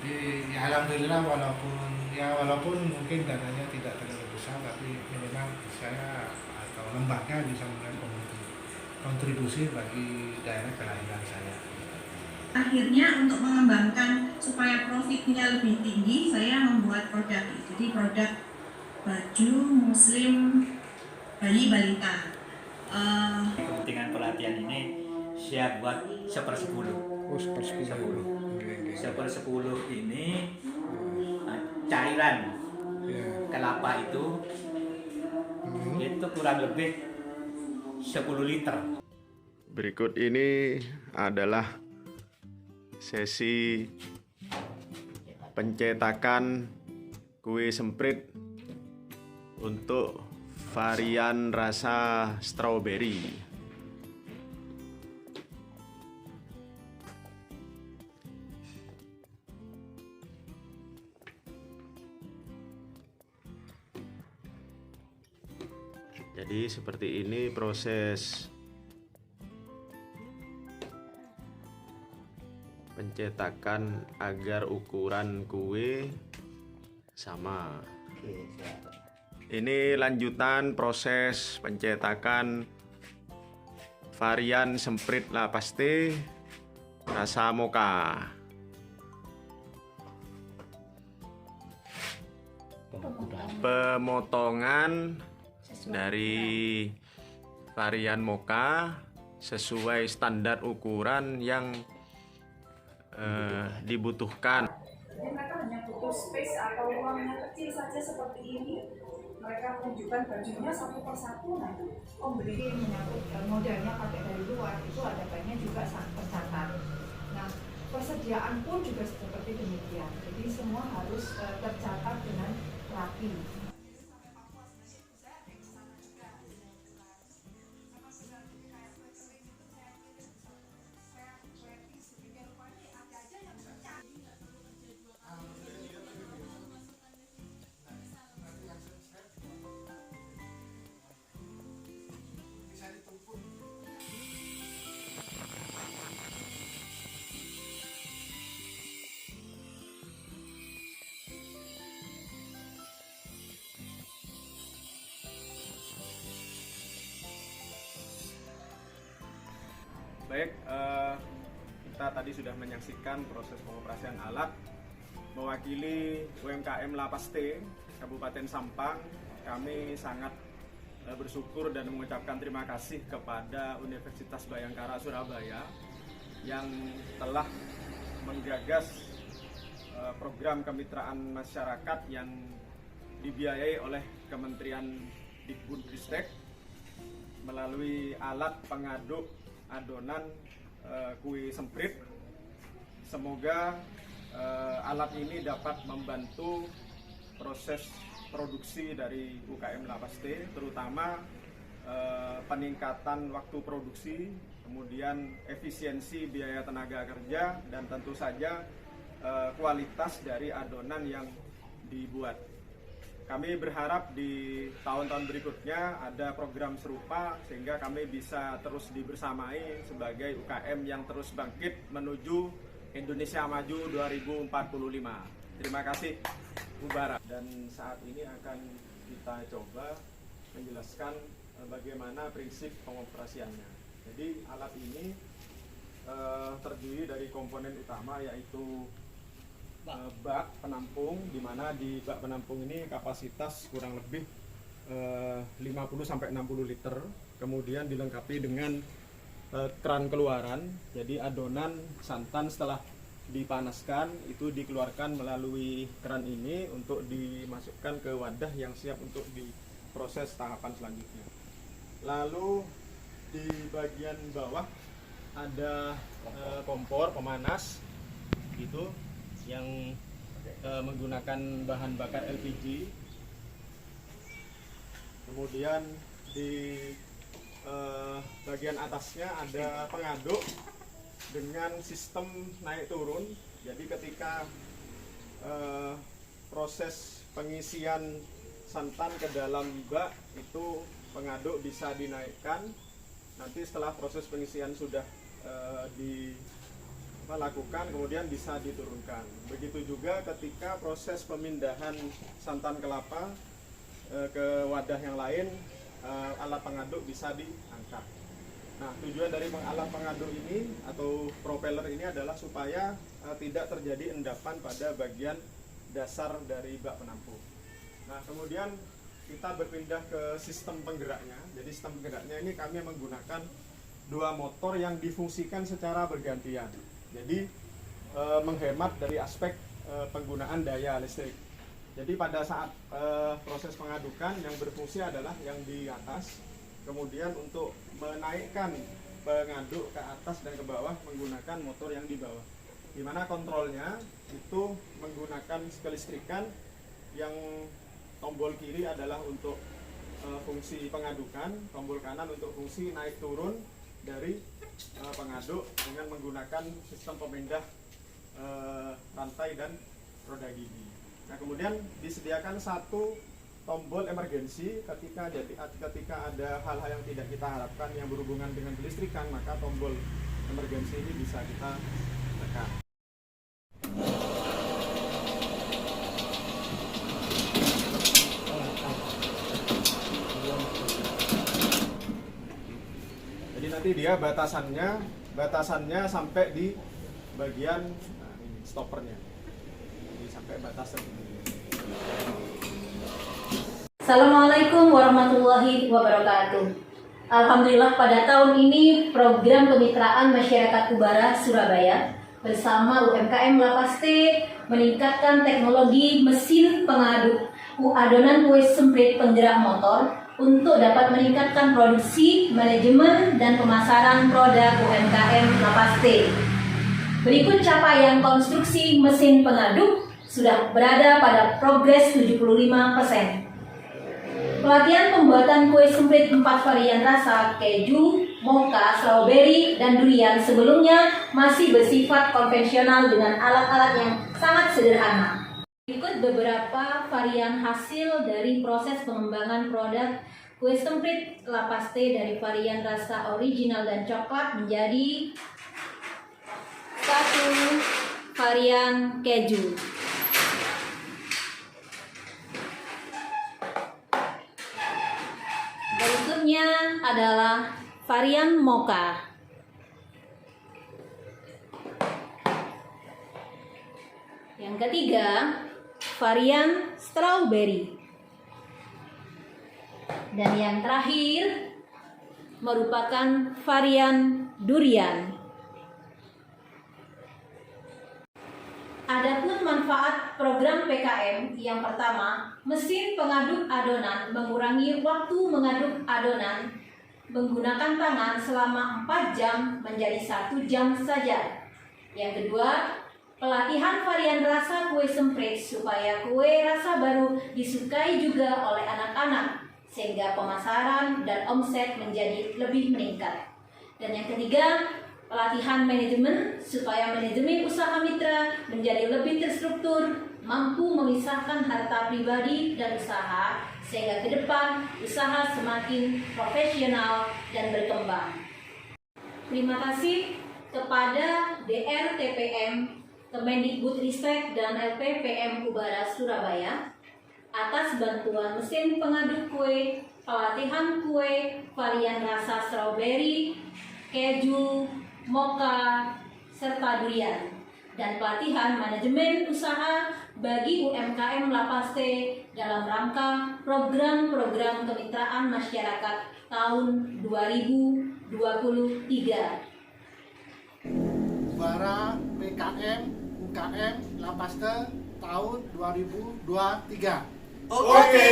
Jadi ya alhamdulillah walaupun mungkin dananya tidak terlalu besar, tapi memang saya atau lembaga bisa memberikan kontribusi bagi daerah kelahiran saya. Akhirnya untuk mengembangkan supaya profitnya lebih tinggi, saya membuat produk. Jadi produk baju muslim bayi balita. Kepentingan pelatihan ini siap buat 1/10. Oh, seper 10. Seper 10 ini cairan kelapa itu kurang lebih 10 liter. Berikut ini adalah sesi pencetakan kue semprit untuk varian rasa stroberi. Jadi seperti ini proses pencetakan agar ukuran kue sama. Ini lanjutan proses pencetakan varian semprit La Paste rasa mocha. Pemotongan dari varian mocha sesuai standar ukuran yang dibutuhkan. Jadi mereka hanya butuh space atau ruang yang kecil saja seperti ini. Mereka menunjukkan bajunya satu persatu. Nah, pembeli menyangkut modalnya pakai dari luar itu ada banyak juga tercatat. Nah, persediaan pun juga seperti demikian. Jadi semua harus tercatat dengan rapi. Baik, kita tadi sudah menyaksikan proses pengoperasian alat. Mewakili UMKM La Paste Kabupaten Sampang, kami sangat bersyukur dan mengucapkan terima kasih kepada Universitas Bhayangkara Surabaya yang telah menggagas program kemitraan masyarakat yang dibiayai oleh Kementerian Dikbudristek melalui alat pengaduk adonan kue semprit. Semoga alat ini dapat membantu proses produksi dari UKM La Paste, terutama peningkatan waktu produksi, kemudian efisiensi biaya tenaga kerja, dan tentu saja kualitas dari adonan yang dibuat. Kami berharap di tahun-tahun berikutnya ada program serupa sehingga kami bisa terus dibersamai sebagai UKM yang terus bangkit menuju Indonesia Maju 2045. Terima kasih, Mubarak. Dan saat ini akan kita coba menjelaskan bagaimana prinsip pengoperasiannya. Jadi alat ini terdiri dari komponen utama yaitu bak penampung, di mana di bak penampung ini kapasitas kurang lebih 50-60 liter. Kemudian dilengkapi dengan keran keluaran. Jadi adonan santan setelah dipanaskan itu dikeluarkan melalui keran ini untuk dimasukkan ke wadah yang siap untuk diproses tahapan selanjutnya. Lalu di bagian bawah ada kompor pemanas gitu yang menggunakan bahan bakar LPG. Kemudian di bagian atasnya ada pengaduk dengan sistem naik turun. Jadi ketika proses pengisian santan ke dalam bak itu pengaduk bisa dinaikkan. Nanti setelah proses pengisian sudah lakukan kemudian bisa diturunkan. Begitu juga ketika proses pemindahan santan kelapa ke wadah yang lain, alat pengaduk bisa diangkat. Nah, tujuan dari alat pengaduk ini atau propeller ini adalah supaya tidak terjadi endapan pada bagian dasar dari bak penampung. Nah, kemudian kita berpindah ke sistem penggeraknya. Jadi sistem penggeraknya ini kami menggunakan 2 motor yang difungsikan secara bergantian. Jadi menghemat dari aspek penggunaan daya listrik. Jadi pada saat proses pengadukan yang berfungsi adalah yang di atas, kemudian untuk menaikkan pengaduk ke atas dan ke bawah menggunakan motor yang di bawah. Di mana kontrolnya itu menggunakan kelistrikan, yang tombol kiri adalah untuk fungsi pengadukan, tombol kanan untuk fungsi naik turun dari pengaduk dengan menggunakan sistem pemindah rantai dan roda gigi. Nah, kemudian disediakan 1 tombol emergensi ketika ada hal-hal yang tidak kita harapkan yang berhubungan dengan kelistrikan, maka tombol emergensi ini bisa kita tekan. Jadi nanti dia batasannya sampai di bagian ini, stoppernya. Jadi sampai batasan ini. Assalamualaikum warahmatullahi wabarakatuh. Alhamdulillah pada tahun ini program kemitraan masyarakat Ubara Surabaya bersama UMKM Lapaste meningkatkan teknologi mesin pengaduk adonan kue semprit penggerak motor untuk dapat meningkatkan produksi, manajemen, dan pemasaran produk UMKM Lapaste. Berikut capaian konstruksi mesin pengaduk sudah berada pada progres 75%. Pelatihan pembuatan kue semprit 4 varian rasa keju, mocha, strawberry, dan durian sebelumnya masih bersifat konvensional dengan alat-alat yang sangat sederhana. Berikut beberapa varian hasil dari proses pengembangan produk kue semprit Lapaste dari varian rasa original dan coklat menjadi 1 varian keju. Berikutnya adalah varian mocha. Yang ketiga, varian strawberry. Dan yang terakhir merupakan varian durian. Adapun manfaat program PKM yang pertama, mesin pengaduk adonan mengurangi waktu mengaduk adonan menggunakan tangan selama 4 jam menjadi 1 jam saja. Yang kedua, pelatihan varian rasa kue semprit supaya kue rasa baru disukai juga oleh anak-anak sehingga pemasaran dan omset menjadi lebih meningkat. Dan yang ketiga, pelatihan manajemen supaya manajemen usaha mitra menjadi lebih terstruktur, mampu memisahkan harta pribadi dan usaha, sehingga ke depan usaha semakin profesional dan berkembang. Terima kasih kepada DRTPM, Kemendikbudristek dan LPPM Ubara Surabaya atas bantuan mesin pengaduk kue, pelatihan kue, varian rasa strawberry, keju, mocha, serta durian, dan pelatihan manajemen usaha bagi UMKM Lapaste dalam rangka program-program kemitraan masyarakat tahun 2023. Ubara PKM UKM Lapaste tahun 2023. Oke.